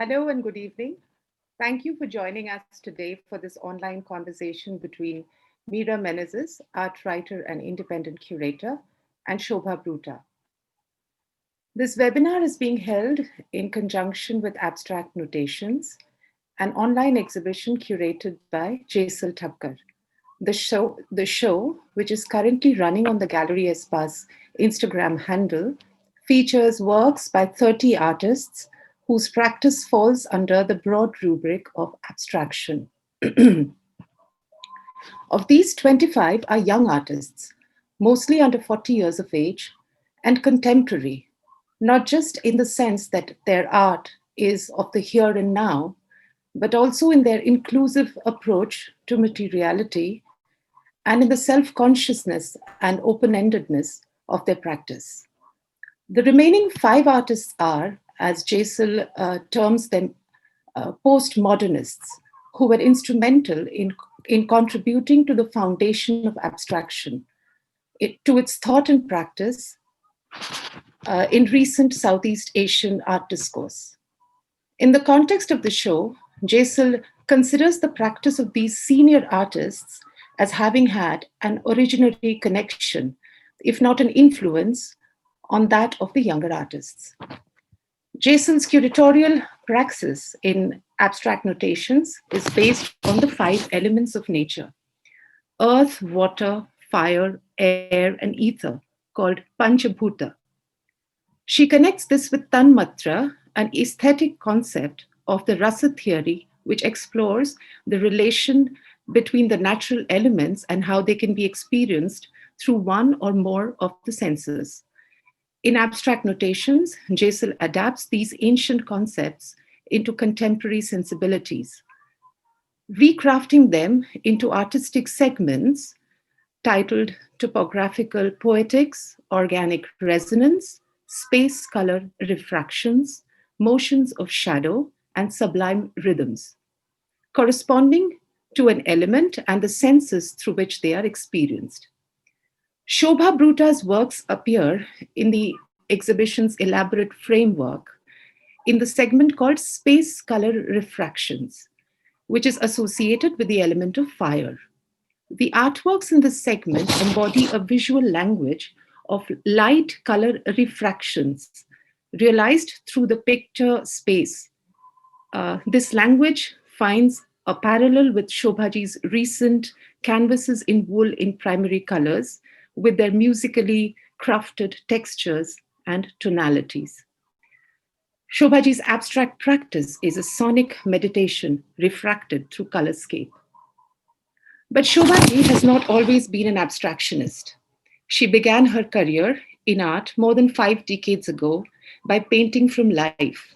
Hello and good evening. Thank you for joining us today for this online conversation between Meera Menezes, art writer and independent curator, and Shobha Broota. This webinar is being held in conjunction with Abstract Notations, an online exhibition curated by Jaisal Thakkar. The show, which is currently running on the Gallery Espace Instagram handle, features works by 30 artists whose practice falls under the broad rubric of abstraction. Of these, 25 are young artists, mostly under 40 years of age, and contemporary, not just in the sense that their art is of the here and now, but also in their inclusive approach to materiality and in the self consciousness and open endedness of their practice. The remaining five artists are, as Jaisal terms them, postmodernists who were instrumental in contributing to the foundation of abstraction, to its thought and practice in recent Southeast Asian art discourse. In the context of the show, Jaisal considers the practice of these senior artists as having had an originary connection, if not an influence, on that of the younger artists. Jason's curatorial praxis in abstract notations is based on the five elements of nature: earth, water, fire, air, and ether, called Panchabhuta. She connects this with Tanmatra, an aesthetic concept of the rasa theory, which explores the relation between the natural elements and how they can be experienced through one or more of the senses. In abstract notations, Jaisal adapts these ancient concepts into contemporary sensibilities, recrafting them into artistic segments titled Topographical Poetics, Organic Resonance, Space Color Refractions, Motions of Shadow, and Sublime Rhythms, corresponding to an element and the senses through which they are experienced. Shobha Bruta's works appear in the exhibition's elaborate framework in the segment called Space Color Refractions, which is associated with the element of fire. The artworks in this segment embody a visual language of light color refractions realized through the picture space. This language finds a parallel with Shobhaji's recent canvases in wool in primary colors with their musically crafted textures and tonalities. Shobhaji's abstract practice is a sonic meditation refracted through colorscape. But Shobhaji has not always been an abstractionist. She began her career in art more than 5 decades ago by painting from life,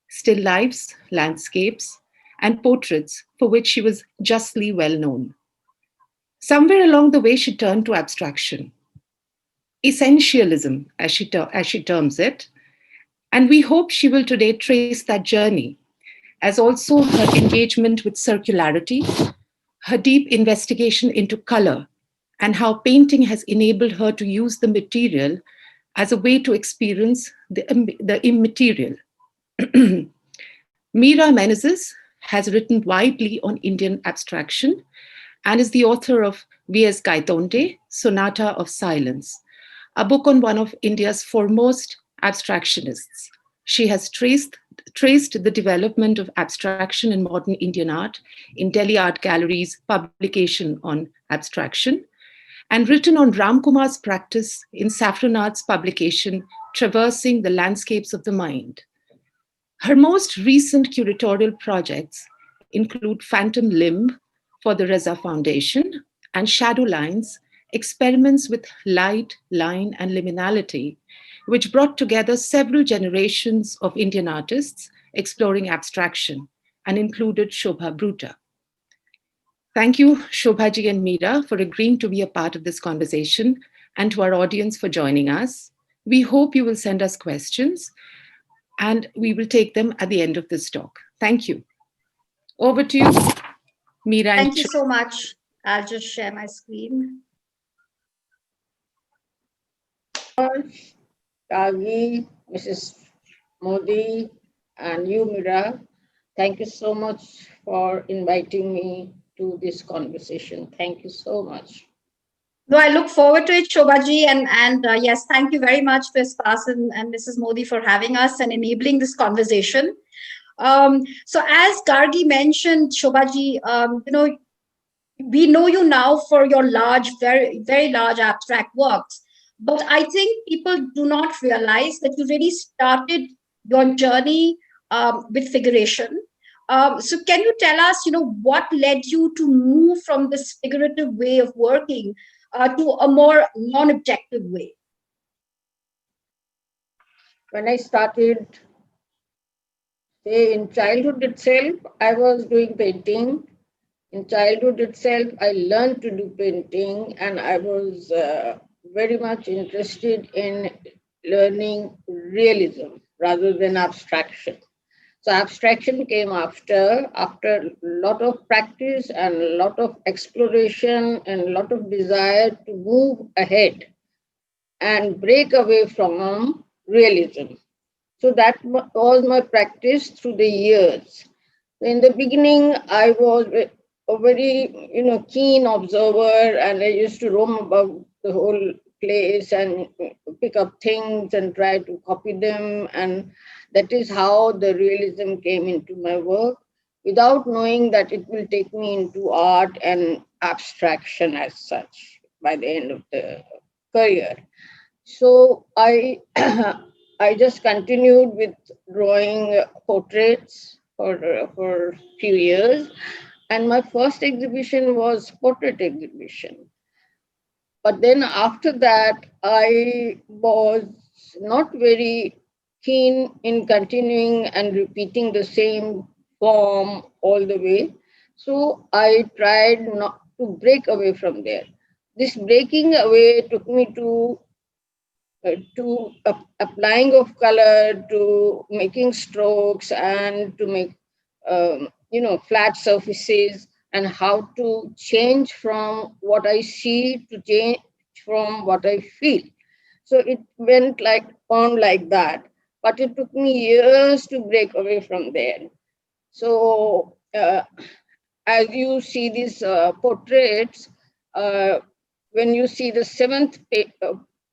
still lifes, landscapes, and portraits for which she was justly well known. Somewhere along the way, she turned to abstraction, essentialism, as she terms it, and we hope she will today trace that journey, as also her engagement with circularity, her deep investigation into color, and how painting has enabled her to use the material as a way to experience the immaterial. Meera Menezes has written widely on Indian abstraction and is the author of V.S. Gaitonde, Sonata of Silence, a book on one of India's foremost abstractionists. She has traced the development of abstraction in modern Indian art in Delhi Art Gallery's publication on abstraction, and written on Ramkumar's practice in Saffron Art's publication, Traversing the Landscapes of the Mind. Her most recent curatorial projects include Phantom Limb for the Reza Foundation and Shadow Lines, experiments with light, line, and liminality, which brought together several generations of Indian artists exploring abstraction and included Shobha Broota. Thank you, Shobhaji and Meera, for agreeing to be a part of this conversation, and to our audience for joining us. We hope you will send us questions, and we will take them at the end of this talk. Thank you. Over to you, Meera. Thank you so much. I'll just share my screen. Kagi, Mrs. Modi, And you, Meera, thank you so much for inviting me to this conversation. Thank you so much. No, I look forward to it, Shobhaji, and yes, thank you very much, Ms. Pasan and Mrs. Modi, for having us and enabling this conversation. So, as Gargi mentioned, Shobhaji, we know you now for your large, very large abstract works, but I think people do not realize that you really started your journey with figuration. So can you tell us, what led you to move from this figurative way of working to a more non-objective way? When I started, say, in childhood itself, I was doing painting. In childhood itself, I learned to do painting, and I was very much interested in learning realism rather than abstraction. So abstraction came after a lot of practice and a lot of exploration and a lot of desire to move ahead and break away from realism. So that was my practice through the years. In the beginning, I was a very keen observer, and I used to roam about the whole place and pick up things and try to copy them, and that is how the realism came into my work, without knowing that it will take me into art and abstraction as such by the end of the career. So I I just continued with drawing portraits for few years, and my first exhibition was portrait exhibition. But then after that, I was not very keen in continuing and repeating the same form all the way. So I tried not to break away from there. This breaking away took me to applying of color, to making strokes, and to make flat surfaces, and how to change from what I see to change from what I feel. So it went like on like that, but it took me years to break away from there. So as you see these portraits, uh, when you see the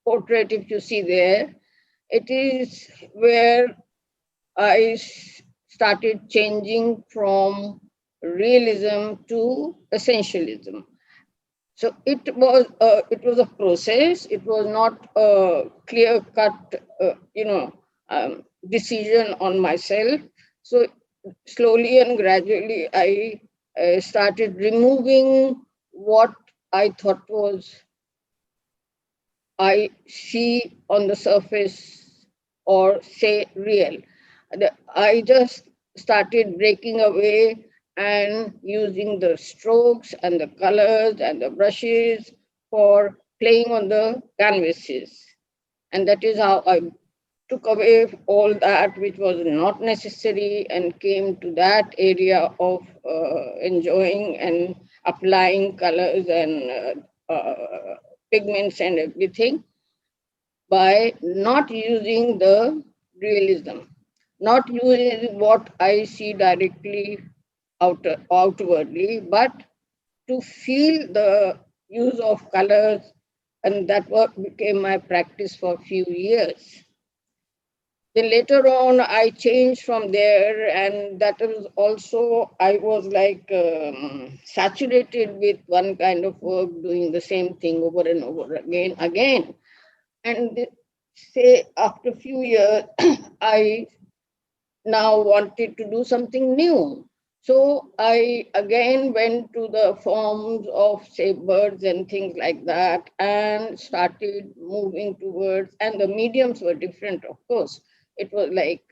portrait, if you see there, it is where started changing from realism to essentialism. So it was a process. It was not a clear cut, decision on myself. So slowly and gradually, I started removing what I thought was I see on the surface, or say real. I just started breaking away and using the strokes and the colors and the brushes for playing on the canvases. And that is how I took away all that which was not necessary and came to that area of enjoying and applying colors and pigments and everything by not using the realism, not using what I see directly outwardly, but to feel the use of colors, and that what became my practice for a few years. Then later on, I changed from there, and that was also, I was like saturated with one kind of work, doing the same thing over and over again. And say after a few years, I now wanted to do something new. So I again went to the forms of, say, birds and things like that, and started moving towards, and the mediums were different, of course. It was like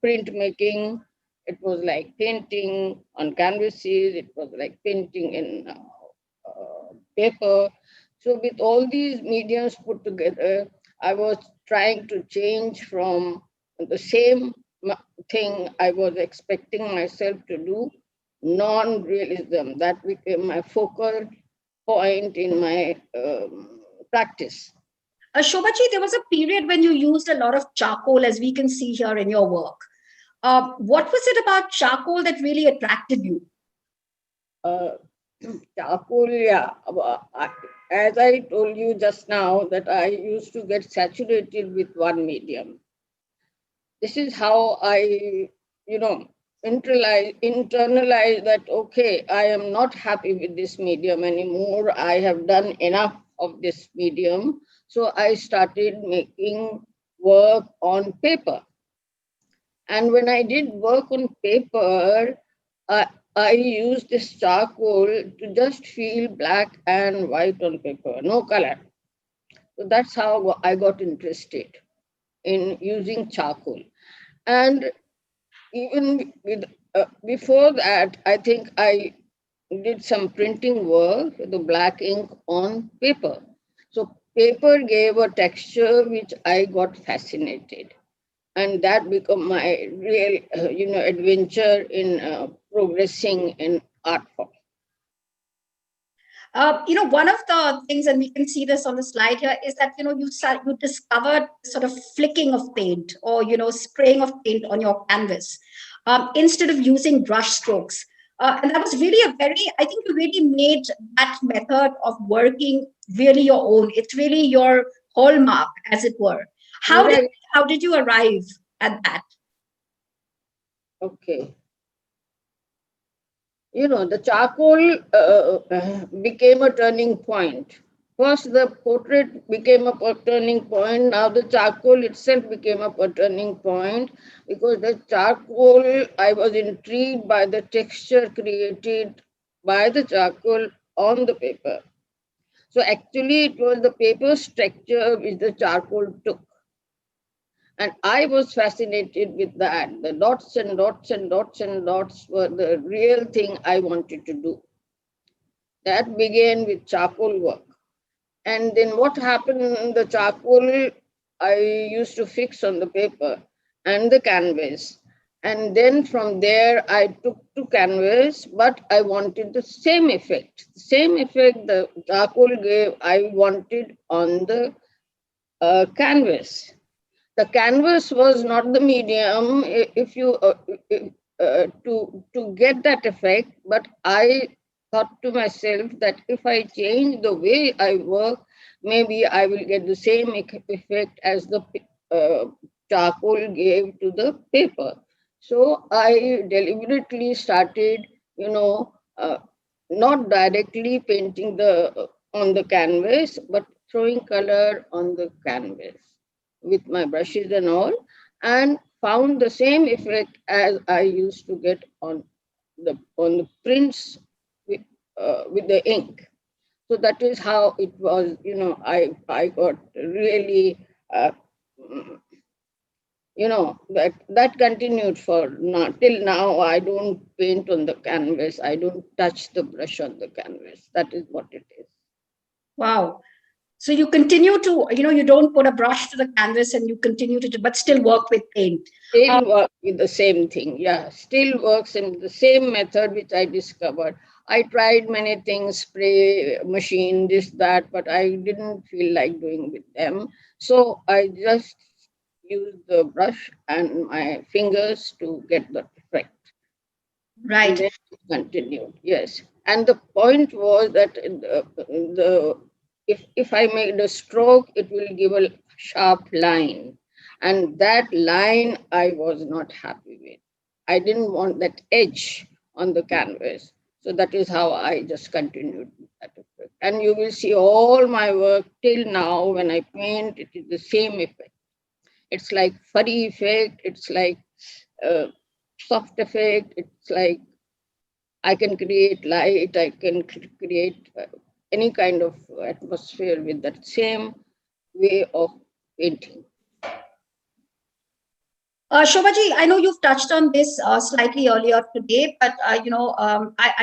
printmaking, it was like painting on canvases, it was like painting in paper. So with all these mediums put together, I was trying to change from the same thing I was expecting myself to do, non-realism. That became my focal point in my practice. Shobhaji, there was a period when you used a lot of charcoal, as we can see here in your work. What was it about charcoal that really attracted you? Charcoal, yeah. As I told you just now, that I used to get saturated with one medium. This is how I, internalize that, okay, I am not happy with this medium anymore. I have done enough of this medium. So I started making work on paper. And when I did work on paper, I used this charcoal to just feel black and white on paper, no color. So that's how I got interested in using charcoal. And even with before that, I think I did some printing work with the black ink on paper. So paper gave a texture which I got fascinated, and that became my real, adventure in progressing in art form. One of the things, and we can see this on the slide here, is that you discovered sort of flicking of paint, or spraying of paint on your canvas, instead of using brush strokes. And that was really I think you really made that method of working really your own. It's really your hallmark, as it were. How did Right. how did you arrive at that? Okay. The charcoal became a turning point. First, the portrait became a turning point. Now, the charcoal itself became a turning point, because the charcoal, I was intrigued by the texture created by the charcoal on the paper. So, actually, it was the paper texture which the charcoal took. And I was fascinated with that. The dots and dots and dots and dots were the real thing I wanted to do. That began with charcoal work. And then what happened, the charcoal I used to fix on the paper and the canvas. And then from there, I took to canvas, but I wanted the same effect. The same effect the charcoal gave, I wanted on the canvas. The canvas was not the medium if you to get that effect, but I thought to myself that if I change the way I work, maybe I will get the same effect as the charcoal gave to the paper. So I deliberately started, not directly painting the on the canvas, but throwing color on the canvas with my brushes and all, and found the same effect as I used to get on the prints with the ink. So that is how it was. I got really, that continued for now till now. I don't paint on the canvas. I don't touch the brush on the canvas. That is what it is. Wow. So you continue to, you don't put a brush to the canvas, and you continue to, but still work with paint. Still work with the same thing. Yeah, still works in the same method which I discovered. I tried many things, spray machine, this, that, but I didn't feel like doing with them. So I just used the brush and my fingers to get the effect. And Right. then it continued. Yes. And the point was that if I made a stroke, it will give a sharp line. And that line I was not happy with. I didn't want that edge on the canvas. So that is how I just continued with that effect. And you will see all my work till now when I paint, it is the same effect. It's like furry effect, it's like uh, soft effect, it's like I can create light, I can create any kind of atmosphere with that same way of painting. Shobhaji, I know you've touched on this slightly earlier today, but I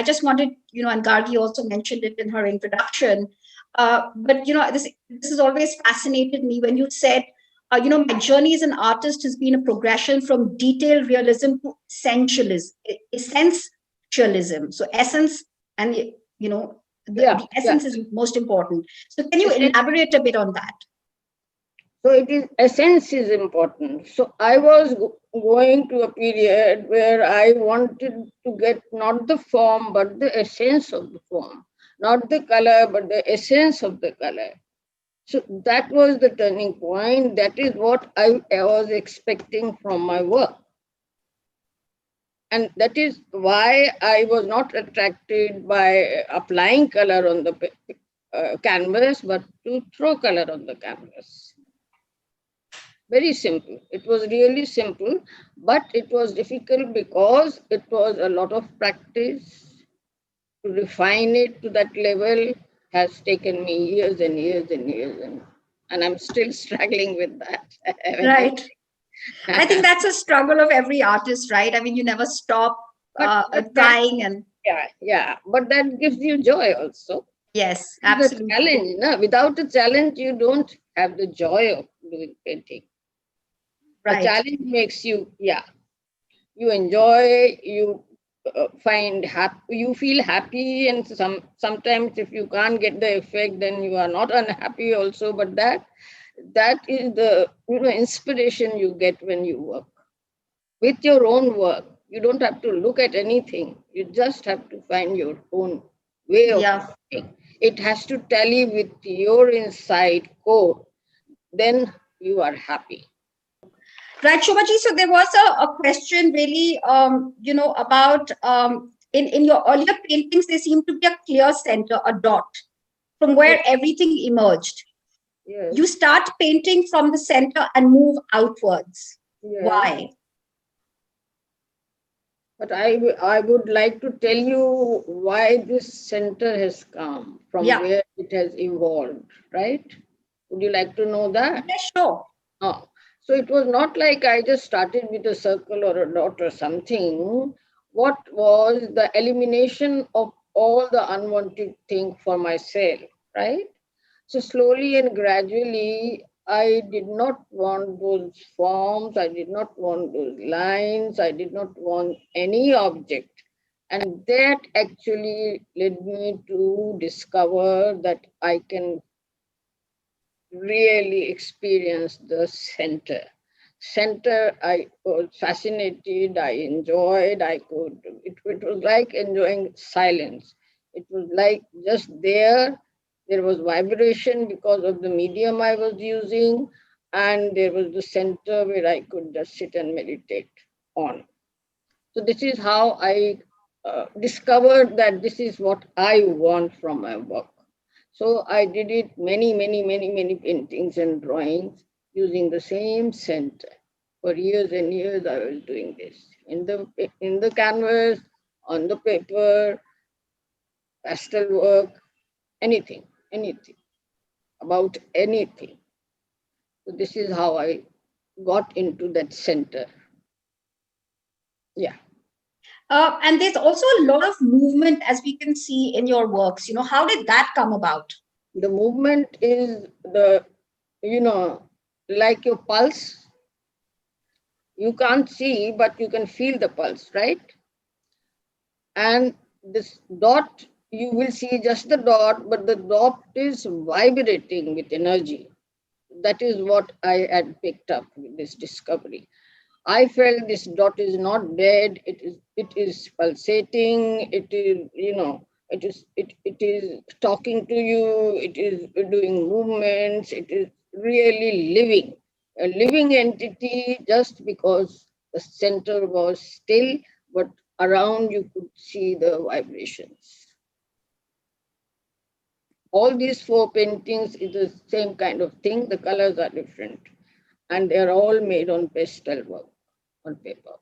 just wanted, and Gargi also mentioned it in her introduction. But this has always fascinated me when you said, my journey as an artist has been a progression from detailed realism to essentialism. Essentialism. So essence, and Yeah, the yeah. essence is most important. So can you Essen- elaborate a bit on that? So it is, essence is important. So I was going to a period where I wanted to get not the form, but the essence of the form, not the color, but the essence of the color. So that was the turning point. That is what I was expecting from my work. And that is why I was not attracted by applying color on the canvas, but to throw color on the canvas. Very simple. It was really simple, but it was difficult because it was a lot of practice. To refine it to that level has taken me years and years and years, and I'm still struggling with that. Right. I think that's a struggle of every artist, right? I mean, you never stop but trying and yeah, but that gives you joy also. yes, It's a absolutely. challenge. No? Without a challenge, you don't have the joy of doing painting. A Right. challenge makes you, yeah, you enjoy, you find happy, you feel happy, and sometimes if you can't get the effect, then you are not unhappy also. But that is the inspiration you get when you work with your own work. You don't have to look at anything. You just have to find your own way of Yeah. working. It has to tally with your inside core. Then you are happy. Right, Shobhaji. So there was a question really, about in your earlier paintings, there seemed to be a clear center, a dot from Yes, where everything emerged. yes, You start painting from the center and move outwards. yes. Why? But I would like to tell you why this center has come, from Yeah. where it has evolved, right? Would you like to know that? Yes, sure. Oh, so it was not like I just started with a circle or a dot or something. What was the elimination of all the unwanted thing for myself, right? So slowly and gradually, I did not want those forms, I did not want those lines, I did not want any object. And that actually led me to discover that I can really experienced the center. Center, I was fascinated, I enjoyed, it was like enjoying silence. It was like just there was vibration because of the medium I was using, and there was the center where I could just sit and meditate on. So this is how I discovered that this is what I want from my work. So I did it many paintings and drawings using the same center. For years and years I was doing this. In the canvas, on the paper, pastel work, anything, about anything. So this is how I got into that center. Yeah. And there's also a lot of movement, as we can see in your works. How did that come about? The movement is you know, like your pulse. You can't see, but you can feel the pulse, right? And this dot, you will see just the dot, but the dot is vibrating with energy. That is what I had picked up with this discovery. I felt this dot is not dead. It is pulsating. It is talking to you. It is doing movements. It is really living, a living entity. Just because the center was still, but around you could see the vibrations. All these four paintings is the same kind of thing. The colors are different, and they are all made on pastel work on paper.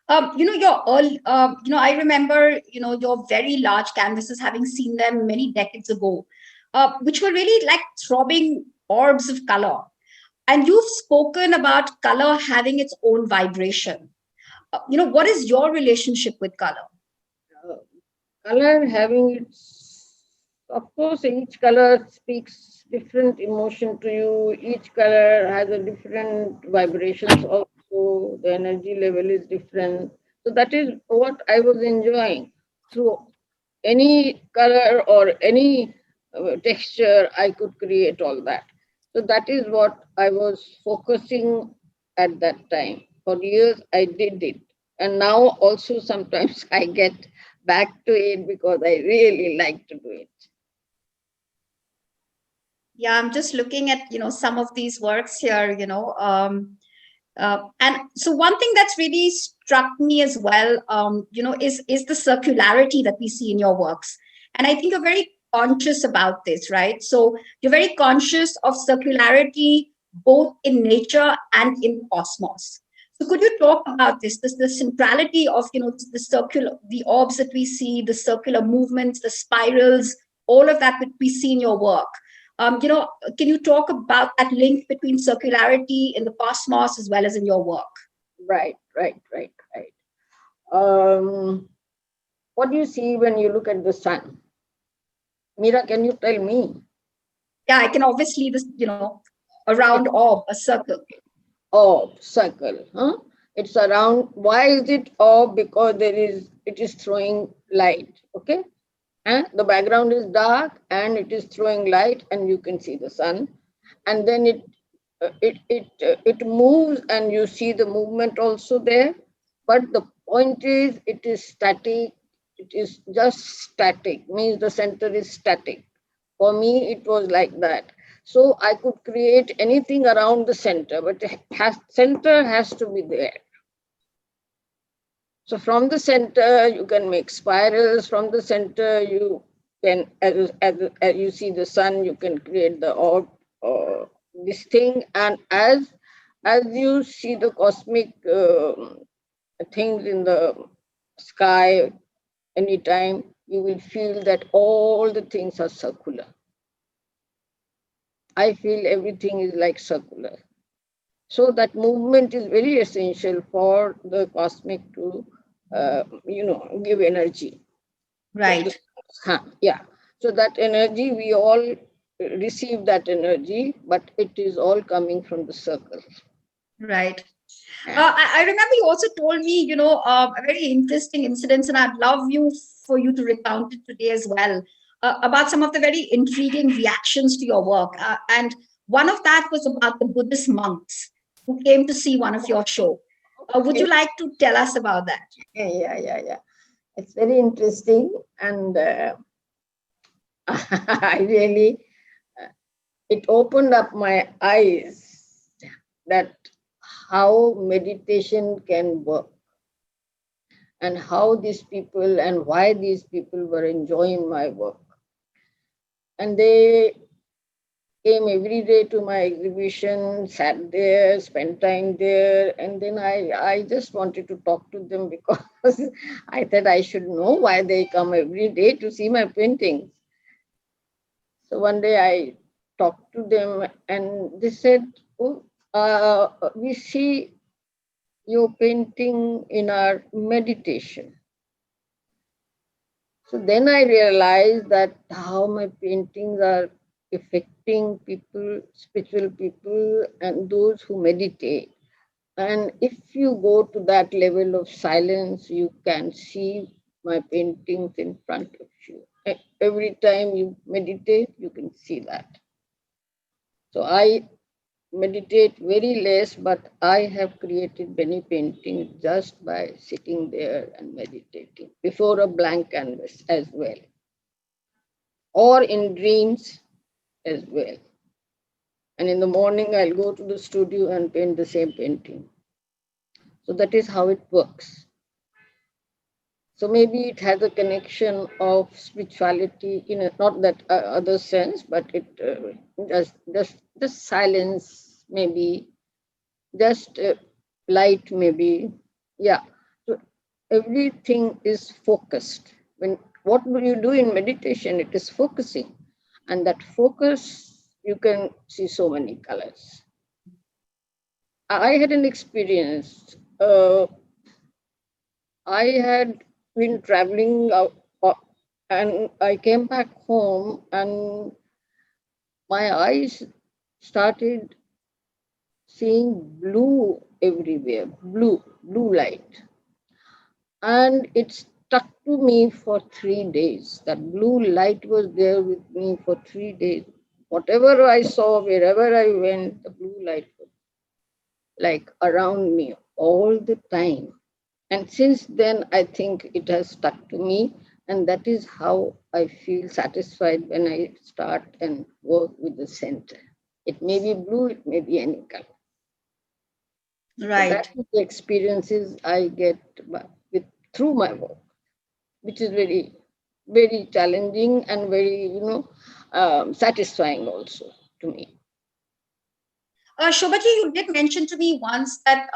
Your early, I remember, your very large canvases, having seen them many decades ago, which were really like throbbing orbs of color. And you've spoken about color having its own vibration. What is your relationship with color? Uh, Color having its, of course, each color speaks different emotion to you. Each color has a different vibrations also. The energy level is different. So that is what I was enjoying. Through any color or any texture, I could create all that. So that is what I was focusing at that time. For years, I did it. And now also sometimes I get back to it because I really like to do it. Yeah, I'm just looking at, some of these works here, and so one thing that's really struck me as well, is the circularity that we see in your works. And I think you're very conscious about this, right? So you're very conscious of circularity both in nature and in cosmos. So could you talk about this, the centrality of, the circular, the orbs that we see, the circular movements, the spirals, all of that we see in your work? Can you talk about that link between circularity in the cosmos as well as in your work? Right, right, right, right. Um, what do you see when you look at the sun? Meera, can you tell me? Yeah, I can obviously this, a round orb, a circle. Orb, circle, huh? It's around. Why is it orb? Because it is throwing light. Okay, and the background is dark and it is throwing light, and you can see the sun, and then it moves, and you see the movement also there. But the point is, it is static. It is just static. Means the center is static. For me, it was like that. So I could create anything around the center, but center has to be there. So from the center, you can make spirals. From the center, you can, as you see the sun, you can create the orb, this thing. And as you see the cosmic things in the sky, anytime you will feel that all the things are circular. I feel everything is like circular. So that movement is very essential for the cosmic to, give energy. So Right, yeah. So that energy, we all receive that energy, but it is all coming from the circle. right. Yeah. I remember you also told me, a very interesting incident, and I'd love for you to recount it today as well, about some of the very intriguing reactions to your work. And one of that was about the Buddhist monks who came to see one of your show. Would you Okay. like to tell us about that? Yeah, yeah, yeah. It's very interesting, and I really, it opened up my eyes that how meditation can work, and how these people and why these people were enjoying my work. And they came every day to my exhibition, sat there, spent time there, and then I just wanted to talk to them because I thought I should know why they come every day to see my paintings. So one day I talked to them and they said, "Oh, we see your painting in our meditation." So then I realized that how my paintings are affecting people, spiritual people, and those who meditate. And if you go to that level of silence, you can see my paintings in front of you. Every time you meditate, you can see that. So I meditate very less, but I have created many paintings just by sitting there and meditating before a blank canvas as well, or in dreams as well. And in the morning, I'll go to the studio and paint the same painting. So that is how it works. So maybe it has a connection of spirituality in a, not that other sense, but it just silence maybe, just light maybe. Yeah. So everything is focused. When what will you do in meditation? It is focusing, and that focus you can see so many colors. I had an experience. I had been traveling out, and I came back home, and my eyes started seeing blue everywhere, blue light. And it stuck to me for 3 days. That blue light was there with me for 3 days. Whatever I saw, wherever I went, the blue light was like around me all the time. And since then, I think it has stuck to me. And that is how I feel satisfied when I start and work with the center. It may be blue, it may be any color. So that Right. is the experiences I get with through my work, which is very, very challenging and very, satisfying also to me. Shobhaji, you did mention to me once that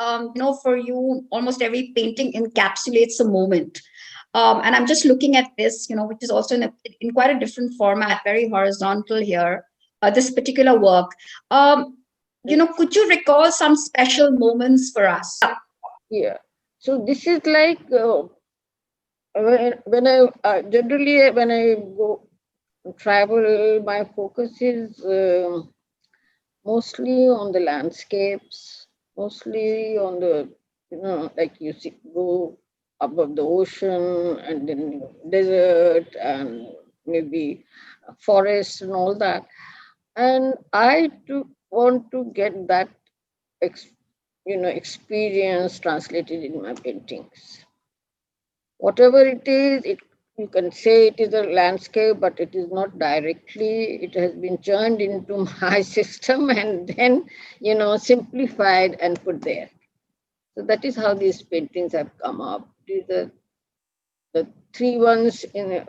for you, almost every painting encapsulates a moment. And I'm just looking at this, which is also in quite a different format, very horizontal here. This particular work. Could you recall some special moments for us? Yeah. So this is like when I generally when I go travel, my focus is mostly on the landscapes, mostly on the like you see go above the ocean and then desert and maybe forest and all that. And I do want to get that experience translated in my paintings. Whatever it is, you can say it is a landscape, but it is not directly. It has been churned into my system and then simplified and put there. So that is how these paintings have come up. These are the three ones in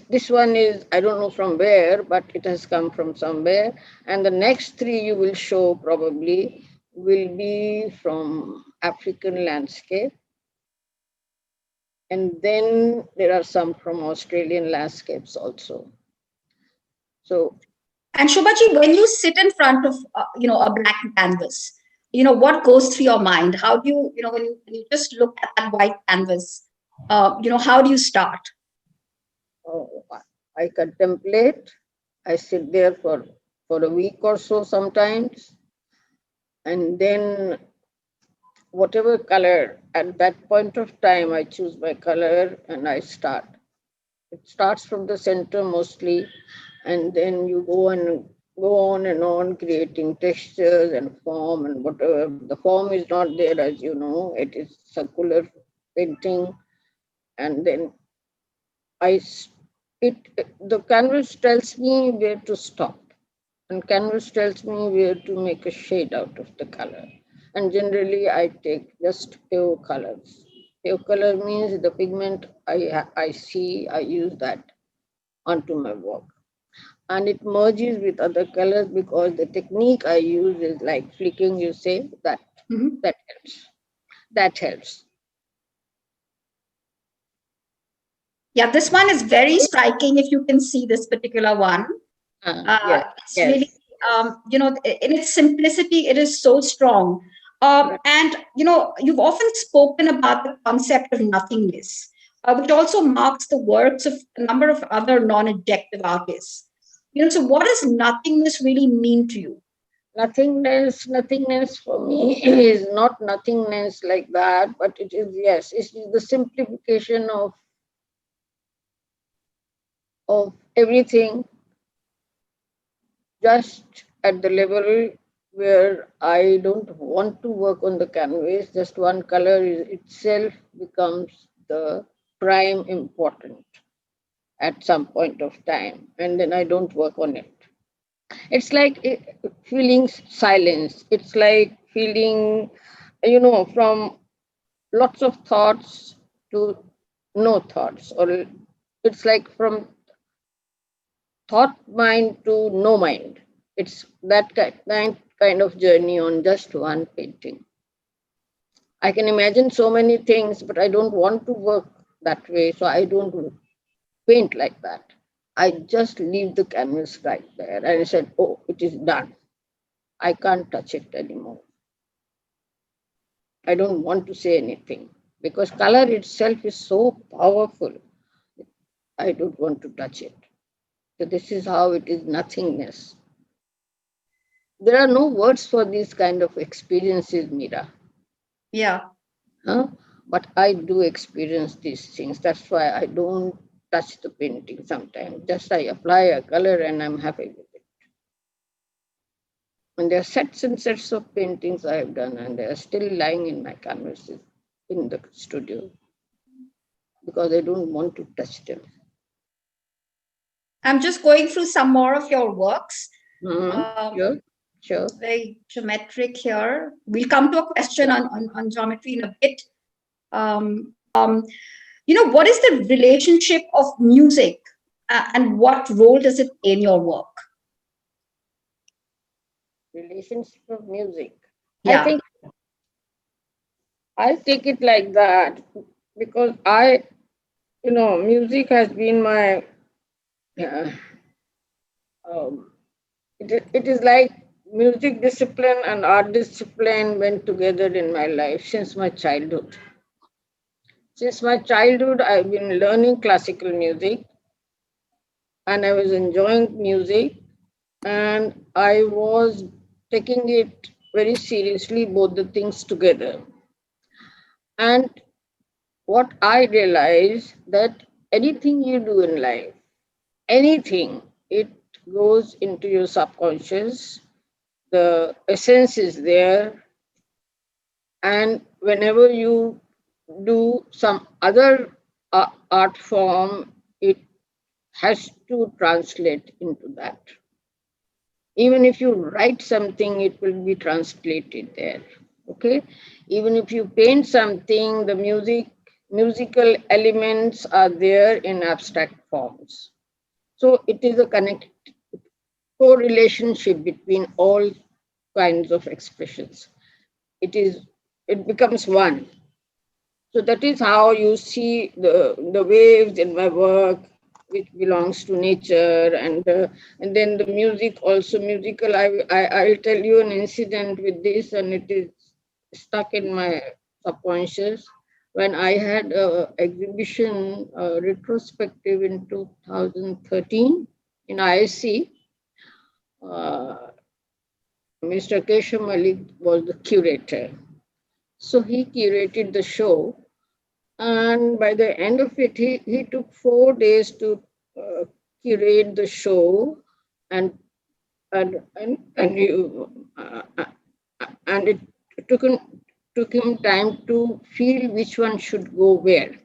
this one is, I don't know from where, but it has come from somewhere. And the next three you will show probably will be from African landscape. And then there are some from Australian landscapes also. So, And Shobhaji, when you sit in front of a blank canvas, what goes through your mind? How do you, when you just look at that white canvas, how do you start? oh, I contemplate. I sit there for a week or so sometimes. And then whatever color, at that point of time, I choose my color and I start. It starts from the center mostly, and then you go on and on creating textures and form and whatever. The form is not there, as you know. It is circular painting, and then I it the canvas tells me where to stop, and canvas tells me where to make a shade out of the color. And generally, I take just pure colors. Pure color means the pigment I see, I use that onto my work. And it merges with other colors because the technique I use is like flicking, you say, Mhm. that helps. That helps. Yeah, this one is very striking. If you can see this particular one, Yes, it's really, yes. in its simplicity, it is so strong. And you've often spoken about the concept of nothingness, which also marks the works of a number of other non-objective artists. So what does nothingness really mean to you? Nothingness for me is not nothingness like that, but it is, yes, it is the simplification of everything just at the level where I don't want to work on the canvas, just one color itself becomes the prime important at some point of time, and then I don't work on it. It's like feeling silence. It's like feeling, from lots of thoughts to no thoughts, or it's like from thought mind to no mind. It's that kind of journey on just one painting. I can imagine so many things, but I don't want to work that way, so I don't paint like that. I just leave the canvas right there and I said, oh, it is done. I can't touch it anymore. I don't want to say anything because color itself is so powerful. I don't want to touch it. So this is how it is nothingness. There are no words for these kind of experiences, Meera. Yeah. Huh? But I do experience these things. That's why I don't touch the painting sometimes. Just I apply a color and I'm happy with it. And there are sets and sets of paintings I have done, and they are still lying in my canvases in the studio because I don't want to touch them. I'm just going through some more of your works. Sure, sure. Very geometric here. We'll come to a question on geometry in a bit. What is the relationship of music and what role does it play in your work? Relationship of music. Yeah. I take it like that because music has been my, it is like music discipline and art discipline went together in my life since my childhood. Since my childhood, I've been learning classical music and I was enjoying music and I was taking it very seriously, both the things together. And what I realized that anything you do in life, anything, it goes into your subconscious. The essence is there. And whenever you do some other art form, it has to translate into that. Even if you write something, it will be translated there. Okay. Even if you paint something, the musical elements are there in abstract forms. So it is a correlationship between all kinds of expressions. It becomes one. So that is how you see the waves in my work, which belongs to nature, and then the music also musical. I'll tell you an incident with this, and it is stuck in my subconscious. When I had a exhibition retrospective in 2013 in ISC, Mr. Keshav Malik was the curator. So he curated the show. And by the end of it, he took 4 days to curate the show, and you, and it took him time to feel which one should go where.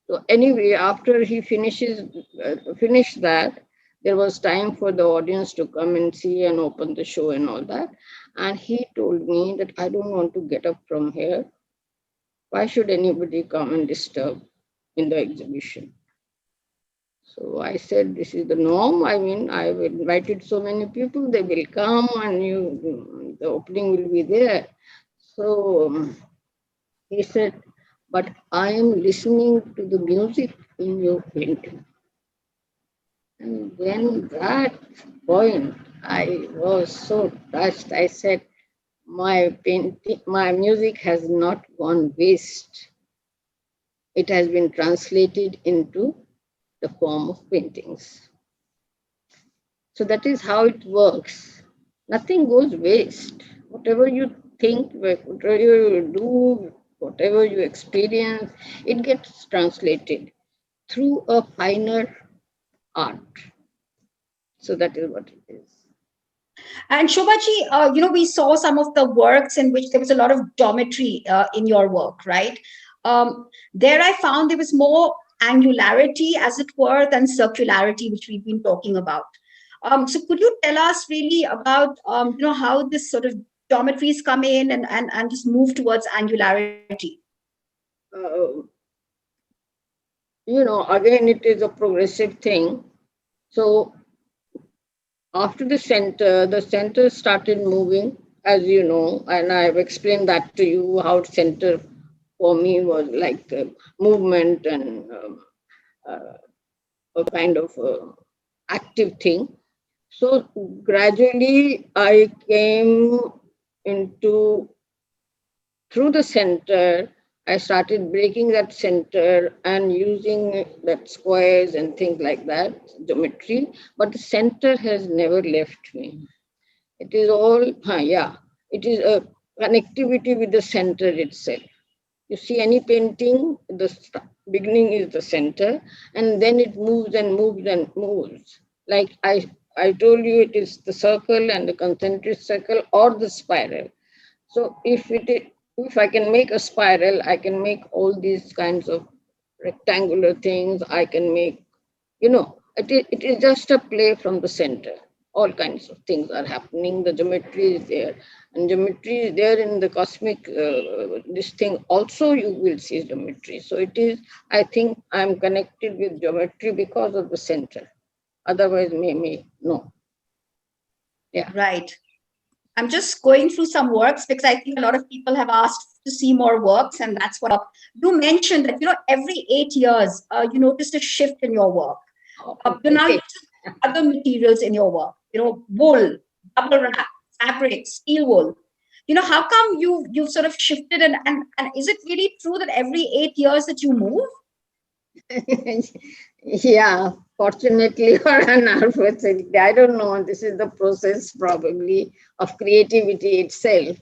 So anyway, after he finished that, there was time for the audience to come and see and open the show and all that. And he told me that I don't want to get up from here. Why should anybody come and disturb in the exhibition? So I said, this is the norm. I mean, I've invited so many people, they will come and the opening will be there. So he said, but I am listening to the music in your painting. And then that point, I was so touched. I said, my painting, my music has not gone waste. It has been translated into the form of paintings. So that is how it works. Nothing goes waste. Whatever you think, whatever you do, whatever you experience, it gets translated through a finer art. So that is what it is. And Shobhaji, we saw some of the works in which there was a lot of geometry in your work, right? There I found there was more angularity, as it were, than circularity, which we've been talking about. So could you tell us really about, how this sort of geometries come in and just move towards angularity? Uh, again, it is a progressive thing. So after the center started moving, as you know, and I've explained that to you, how center for me was like a movement and a kind of active thing. So gradually I came into, through the center, I started breaking that center and using that squares and things like that, geometry. But the center has never left me. It is all, it is a connectivity with the center itself. You see any painting, the beginning is the center, and then it moves and moves and moves. Like I told you it is the circle and the concentric circle or the spiral. So if I can make a spiral, I can make all these kinds of rectangular things. I can make, it is just a play from the center. All kinds of things are happening. The geometry is there, and geometry is there in the cosmic. This thing also you will see geometry. So it is. I think I am connected with geometry because of the center. Otherwise, maybe no. Yeah. Right. I'm just going through some works because I think a lot of people have asked to see more works, and that's what you mentioned that every 8 years you noticed a shift in your work. You now use other materials in your work. Wool, bubble wrap, fabric, steel wool. How come you've sort of shifted, and is it really true that every 8 years that you move? Yeah, fortunately or unfortunately, I don't know. This is the process probably of creativity itself.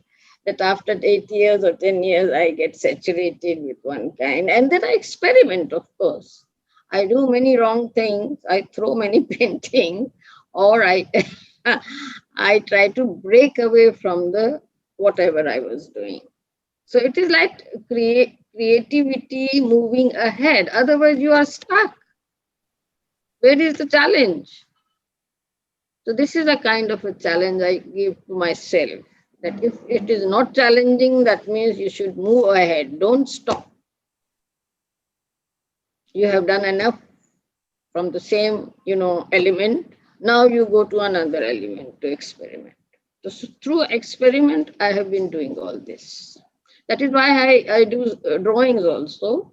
That after 8 years or 10 years, I get saturated with one kind, and then I experiment. Of course, I do many wrong things. I throw many paintings, or I I try to break away from the whatever I was doing. So it is like creativity moving ahead. Otherwise, you are stuck. Where is the challenge? So this is a kind of a challenge I give to myself. That if it is not challenging, that means you should move ahead. Don't stop. You have done enough from the same, element. Now you go to another element to experiment. So through experiment, I have been doing all this. That is why I do drawings also,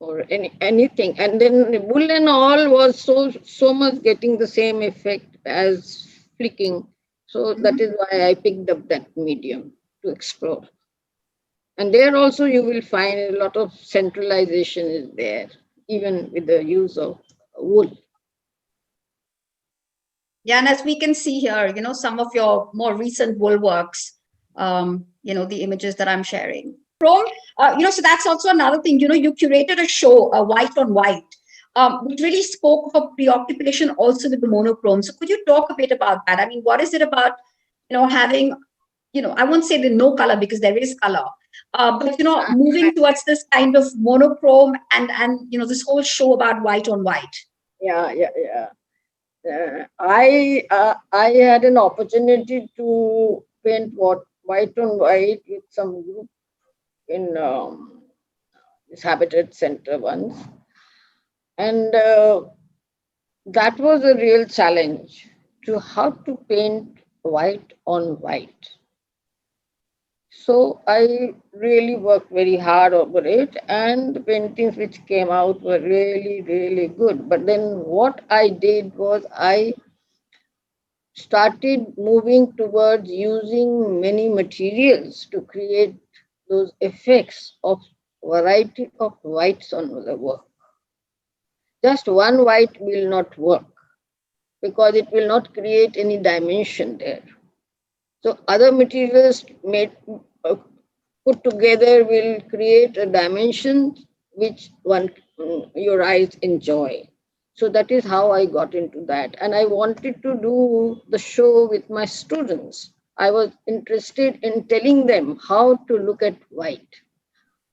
or anything. And then the wool and all was so much getting the same effect as flicking. So that is why I picked up that medium to explore. And there also you will find a lot of centralization is there, even with the use of wool. Yeah, and as we can see here, some of your more recent wool works, the images that I'm sharing. Chrome, so that's also another thing. You curated a show, White on White, which really spoke of a preoccupation also with the monochrome. So could you talk a bit about that? I mean, what is it about, having, I won't say the no color because there is color, but moving towards this kind of monochrome and this whole show about white on white. Yeah, yeah, yeah. I had an opportunity to paint white on white with some group in this Habitat Center once, and that was a real challenge to how to paint white on white. So I really worked very hard over it, and the paintings which came out were really, really good. But then what I did was I started moving towards using many materials to create those effects of variety of whites on the work. Just one white will not work because it will not create any dimension there. So other materials made put together will create a dimension which your eyes enjoy. So that is how I got into that. And I wanted to do the show with my students. I was interested in telling them how to look at white.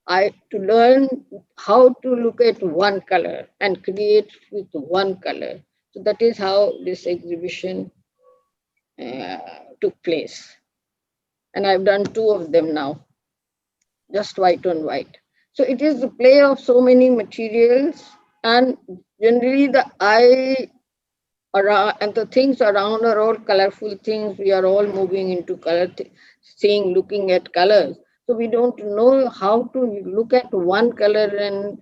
To learn how to look at one color and create with one color. So that is how this exhibition took place. And I've done 2 of them now, just white on white. So it is the play of so many materials, and generally the eye around and the things around are all colorful things. We are all moving into color, seeing, looking at colors. So we don't know how to look at one color and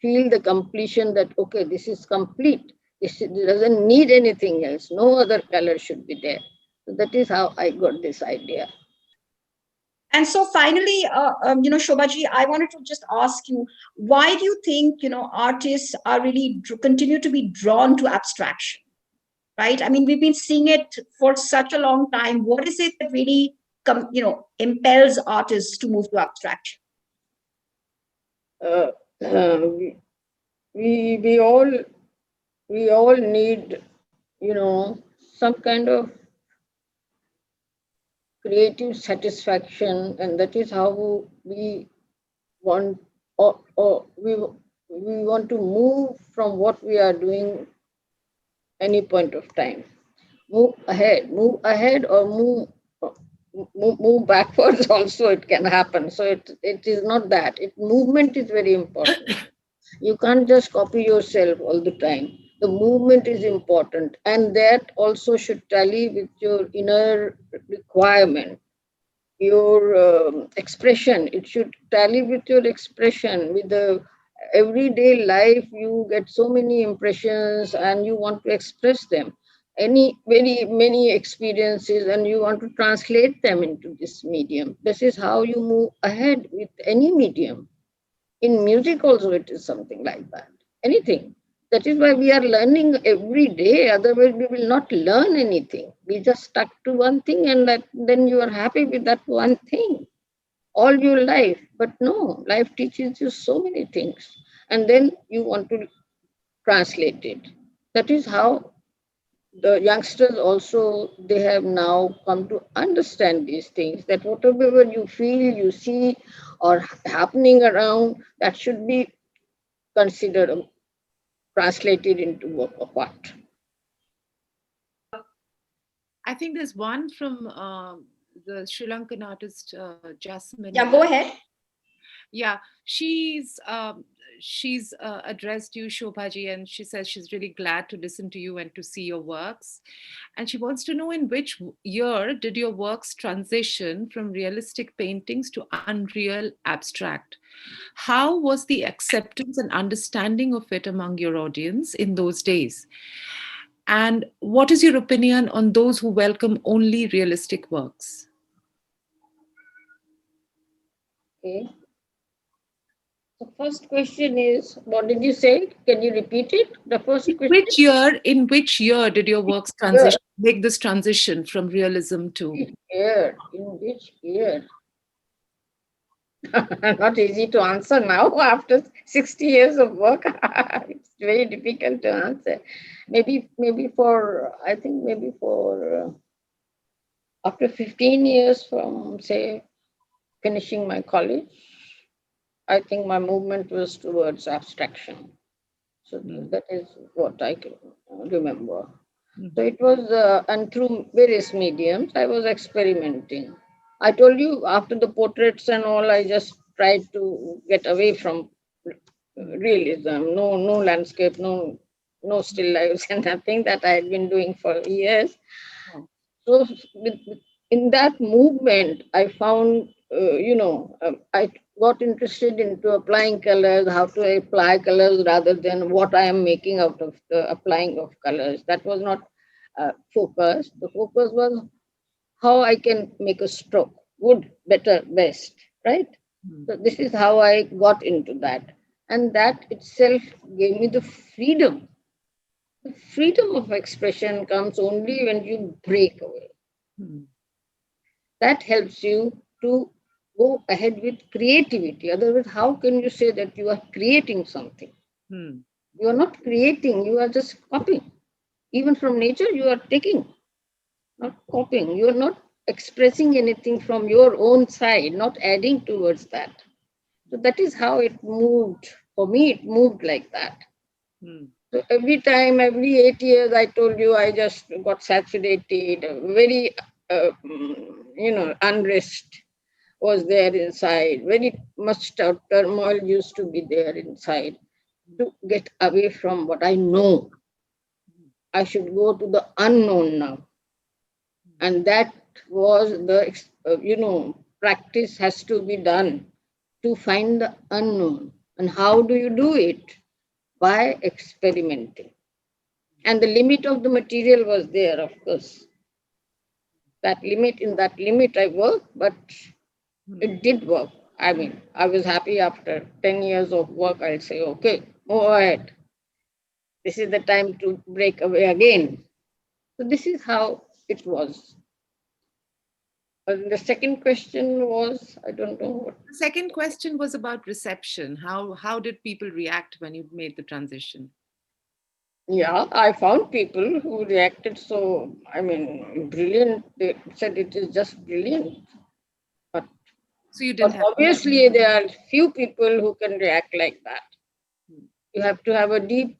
feel the completion that, okay, this is complete. This doesn't need anything else. No other color should be there. So that is how I got this idea. And so finally, Shobhaji, I wanted to just ask you, why do you think, artists are really continue to be drawn to abstraction, right? I mean, we've been seeing it for such a long time. What is it that really, impels artists to move to abstraction? Uh, uh, we all need some kind of creative satisfaction, and that is how we want, or we want to move from what we are doing any point of time. Move ahead, or move backwards. Also, it can happen. So it is not that. Movement is very important. You can't just copy yourself all the time. The movement is important, and that also should tally with your inner requirement, your expression. It should tally with your expression, with the everyday life. You get so many impressions and you want to express them, any very many experiences, and you want to translate them into this medium. This is how you move ahead with any medium. In music also it is something like that. Anything. That is why we are learning every day. Otherwise we will not learn anything. We just stuck to one thing, and then you are happy with that one thing all your life. But no, life teaches you so many things, and then you want to translate it. That is how the youngsters also, they have now come to understand these things, that whatever you feel, you see, or happening around, that should be considered, translated into work of art. I think there's one from the Sri Lankan artist Jasmine. Yeah, go ahead. Yeah, she's addressed you, Shobhaji, and she says she's really glad to listen to you and to see your works. And she wants to know, in which year did your works transition from realistic paintings to unreal abstract? How was the acceptance and understanding of it among your audience in those days? And what is your opinion on those who welcome only realistic works? Okay. The first question is, what did you say? Can you repeat it? The first question? In which year did your works make this transition from realism to? In which year? Not easy to answer now after 60 years of work. It's very difficult to answer. Maybe for, I think maybe for after 15 years from, say, finishing my college, I think my movement was towards abstraction. So that is what I can remember. So it was, and through various mediums, I was experimenting. I told you, after the portraits and all, I just tried to get away from realism. No landscape, no still lives, and nothing that I had been doing for years. So in that movement, I found, I got interested into applying colors, how to apply colors rather than what I am making out of the applying of colors. That was not focus. The focus was how I can make a stroke, good, better, best, right? So this is how I got into that. And that itself gave me the freedom. The freedom of expression comes only when you break away. That helps you to go ahead with creativity. Otherwise, how can you say that you are creating something? You are not creating, you are just copying. Even from nature, you are taking, not copying. You are not expressing anything from your own side, not adding towards that. So that is how it moved. For me, it moved like that. So every time, every 8 years, I told you, I just got saturated, very, unrest was there inside. Very much turmoil used to be there inside. To get away from what I know, I should go to the unknown now. And that was the, practice has to be done to find the unknown. And how do you do it? By experimenting. And the limit of the material was there, of course. In that limit I worked, but it did work. I mean, I was happy after 10 years of work. I'll say, okay, move ahead. This is the time to break away again. So this is how it was. The second question was, I don't know what. The second question was about reception. How did people react when you made the transition? Yeah, I found people who reacted so, I mean, brilliant. They said it is just brilliant. But, So you but didn't have to have. obviously, there are few people who can react like that. You have to have a deep,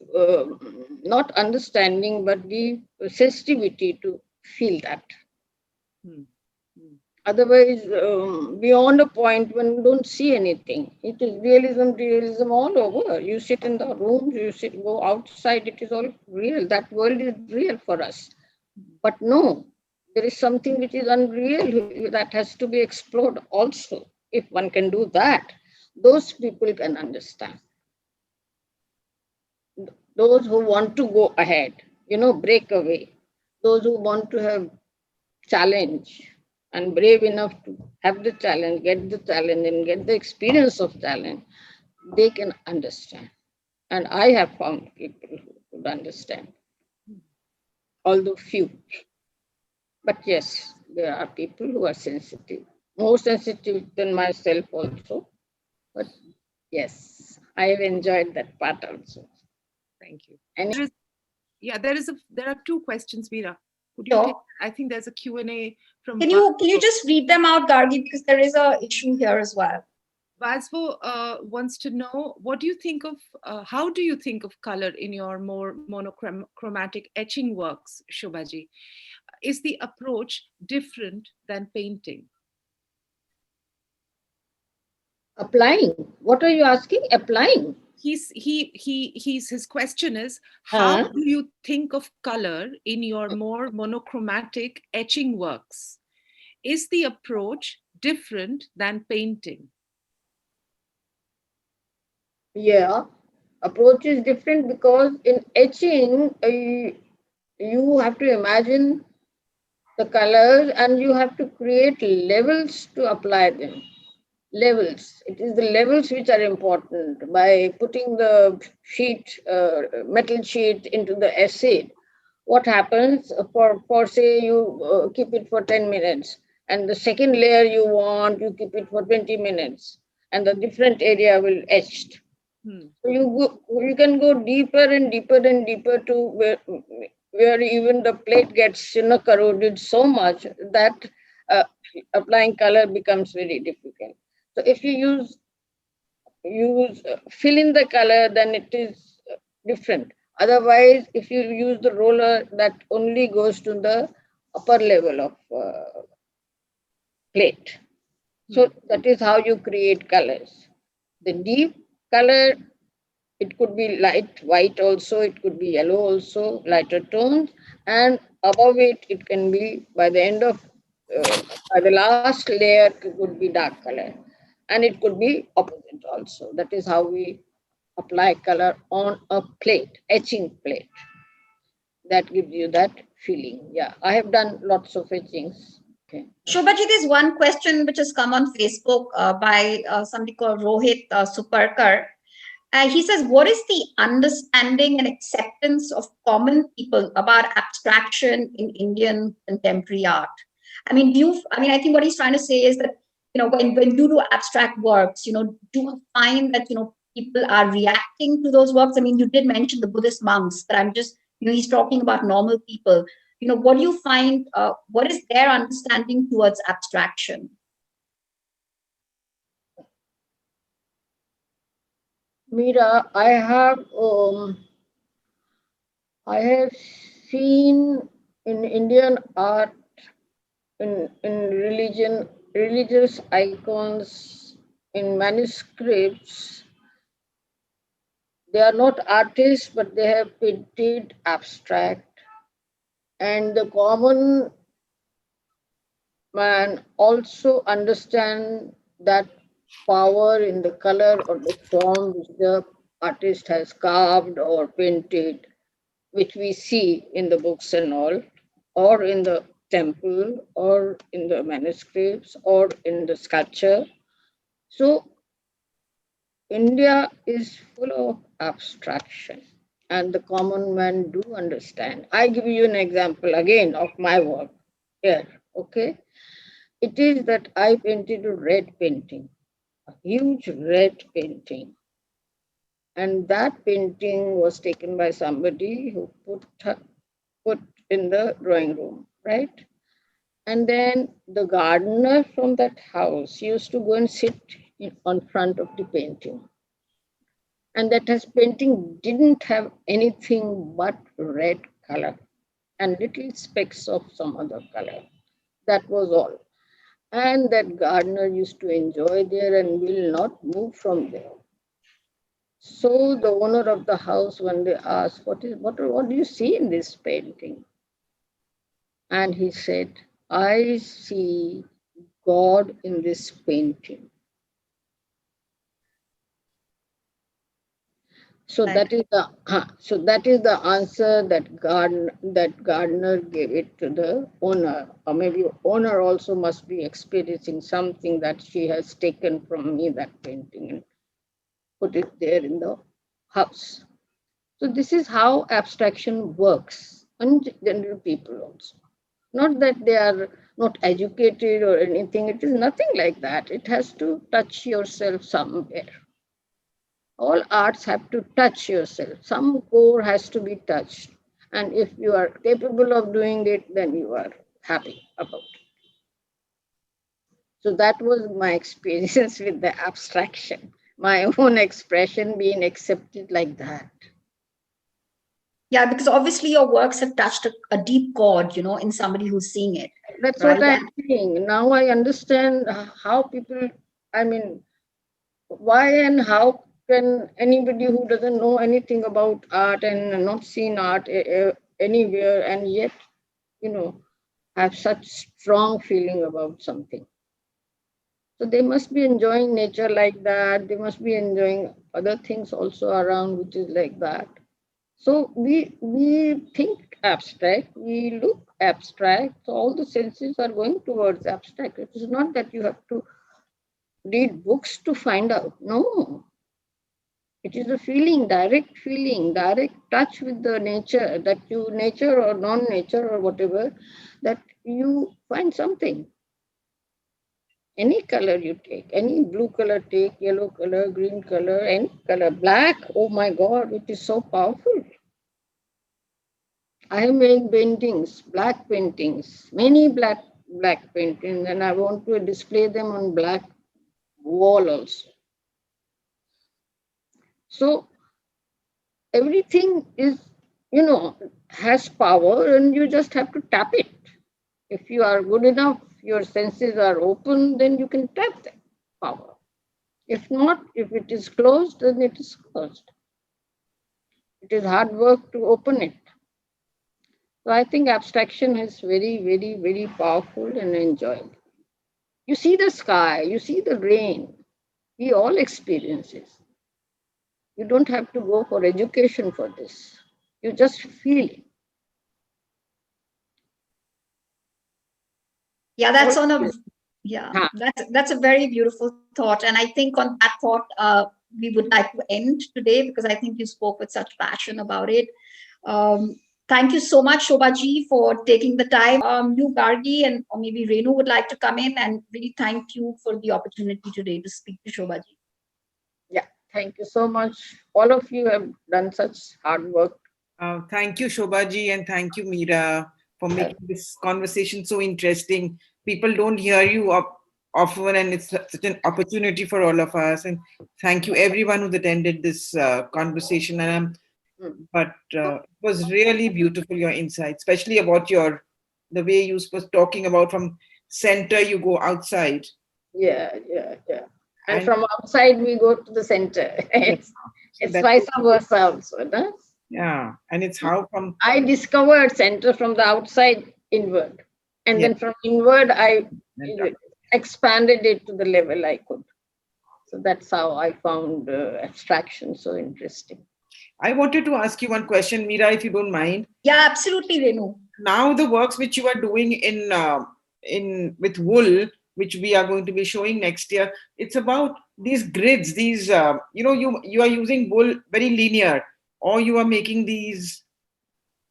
not understanding, but deep sensitivity to feel that. Hmm. Hmm. Otherwise, beyond a point, one don't see anything. It is realism all over. You sit in the room, go outside, it is all real. That world is real for us. But no, there is something which is unreal that has to be explored also. If one can do that, those people can understand. Those who want to go ahead, break away. Those who want to have challenge and brave enough to have the challenge, get the challenge, and get the experience of challenge, they can understand. And I have found people who could understand, although few. But yes, there are people who are sensitive, more sensitive than myself also. But yes, I have enjoyed that part also. Thank you. And Yeah, there are two questions, Meera. Could you take? Sure. I think there's a Q&A from Can you just read them out, Gargi, because there is a issue here as well. Vasvo wants to know, what do you think of, how do you think of color in your more monochromatic etching works, Shobhaji? Is the approach different than painting? applying, what are you asking? Applying. His question is, how Uh, do you think of color in your more monochromatic etching works? Is the approach different than painting? yeah, approach is different because in etching, you have to imagine the colors and you have to create levels to apply them. Levels. It is the levels which are important. By putting the metal sheet into the acid, what happens for say you keep it for 10 minutes and the second layer you keep it for 20 minutes and the different area will etched. Hmm. So you can go deeper and deeper and deeper to where even the plate gets corroded so much that uh, applying color becomes very difficult. So if you use fill in the color, then it is different. Otherwise, if you use the roller, that only goes to the upper level of plate. Hmm. So that is how you create colors. The deep color, it could be light white also, it could be yellow also, lighter tones, and above it, it can be by the last layer, it could be dark color, and it could be opposite also. That is how we apply color on a plate, etching plate. That gives you that feeling. Yeah, I have done lots of etchings. Okay. Shobhaji, there's one question which has come on Facebook by somebody called Rohit Superkar. He says, what is the understanding and acceptance of common people about abstraction in Indian contemporary art? I think what he's trying to say is that, when you do abstract works, do you find that, people are reacting to those works? I mean, you did mention the Buddhist monks, but he's talking about normal people. What do you find, what is their understanding towards abstraction? Meera, I have seen in Indian art, in religious icons, in manuscripts, they are not artists, but they have painted abstract. And the common man also understand that power in the color or the form which the artist has carved or painted, which we see in the books and all, or in the temple, or in the manuscripts, or in the sculpture. So India is full of abstraction, and the common man do understand. I give you an example again of my work here. Okay, it is that I painted a red painting, a huge red painting, And that painting was taken by somebody who put in the drawing room, right? And then the gardener from that house used to go and sit on front of the painting. And that his painting didn't have anything but red color and little specks of some other color. That was all. And that gardener used to enjoy there and will not move from there. So the owner of the house one day asked, what do you see in this painting? And he said, I see God in this painting. So Right. that is the answer that gardener gave it to the owner, or maybe owner also must be experiencing something that she has taken from me, that painting, and put it there in the house. So this is how abstraction works on general people also. Not that they are not educated or anything. It is nothing like that. It has to touch yourself somewhere. All arts have to touch yourself. Some core has to be touched. And if you are capable of doing it, then you are happy about it. So that was my experience with the abstraction, my own expression being accepted like that. Yeah, because obviously your works have touched a deep chord, in somebody who's seeing it, That's right? what I'm saying. Now I understand how people, I mean, why and how can anybody who doesn't know anything about art and not seen art anywhere and yet, you know, have such strong feeling about something. So they must be enjoying nature like that. They must be enjoying other things also around which is like that. So we think abstract, we look abstract. So all the senses are going towards abstract. It is not that you have to read books to find out. No, it is a feeling, direct touch with the nature, that you, nature or non-nature or whatever, that you find something. Any color you take, any blue color take, yellow color, green color, any color, black, oh my God, it is so powerful. I have made paintings, black paintings, many black paintings, and I want to display them on black wall also. So everything is, has power, and you just have to tap it. If you are good enough, your senses are open, then you can tap that power. If not, if it is closed, then it is closed. It is hard work to open it. So I think abstraction is very, very, very powerful and enjoyable. You see the sky, you see the rain. We all experience it. You don't have to go for education for this. You just feel it. Yeah, that's on a yeah, Huh. that's a very beautiful thought, and I think on that thought, we would like to end today because I think you spoke with such passion about it. Um, Thank you so much, Shobhaji, for taking the time. You, Gargi, and or maybe Renu would like to come in and really thank you for the opportunity today to speak to Shobhaji. Yeah, thank you so much. All of you have done such hard work. Thank you, Shobhaji, and thank you, Meera, for making this conversation so interesting. People don't hear you often, and it's such an opportunity for all of us. And thank you, everyone who's attended this conversation. And it was really beautiful, your insight, especially about the way you was talking about from center you go outside. Yeah. And from outside we go to the center. It's vice versa also, no? Yeah, and it's how from I discovered center from the outside inward, and then from inward I expanded it to the level I could. So that's how I found abstraction so interesting. I wanted to ask you one question, Meera, if you don't mind. Yeah, absolutely, Renu. Now the works which you are doing in with wool, which we are going to be showing next year, it's about these grids. These you are using wool very linear, or you are making these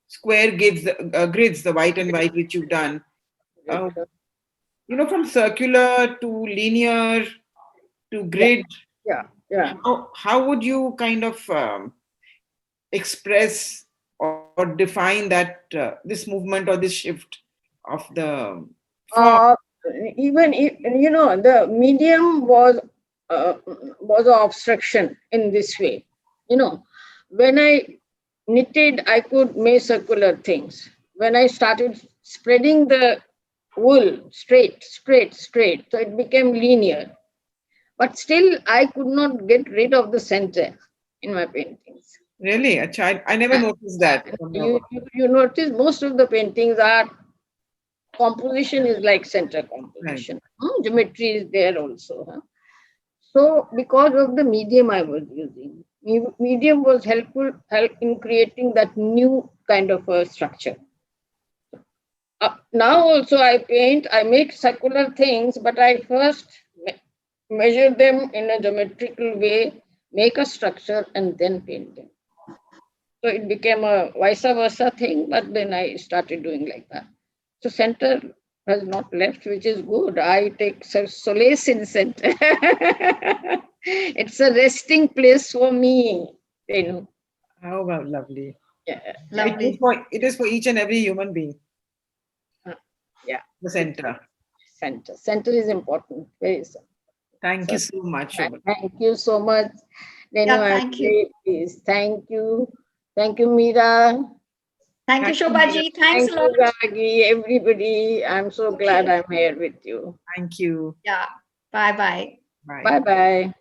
square grids, the white and white which you've done. From circular to linear to grid. Yeah. Yeah. How would you kind of express or define that this movement or this shift of the form? Uh, Even the medium was an obstruction in this way. When I knitted, I could make circular things. When I started spreading the wool straight, so it became linear. But still, I could not get rid of the center in my paintings. Really, a child. I never noticed that from your You, work. you notice most of the paintings are composition is like center Right. composition. Geometry is there also. So because of the medium I was using, medium was help in creating that new kind of a structure. Now also I make circular things, but I first measure them in a geometrical way, make a structure, and then paint them. So it became a vice versa thing, but then I started doing like that. So center has not left, which is good. I take solace in center. It's a resting place for me. How lovely. Yeah, Lovely. It is for each and every human being. yeah. The center. Center. Center is important. Very simple. Thank So, you so much, Shobha. thank you so much. Yeah, I'm thank you. very pleased. Thank you. Thank you, Meera. Thank you, Thank you, Shobha Meera. ji. Thanks Thank a you, lot. Gagi, everybody. I'm so glad Okay. I'm here with you. Thank you. Yeah. Bye bye. Bye. Bye bye.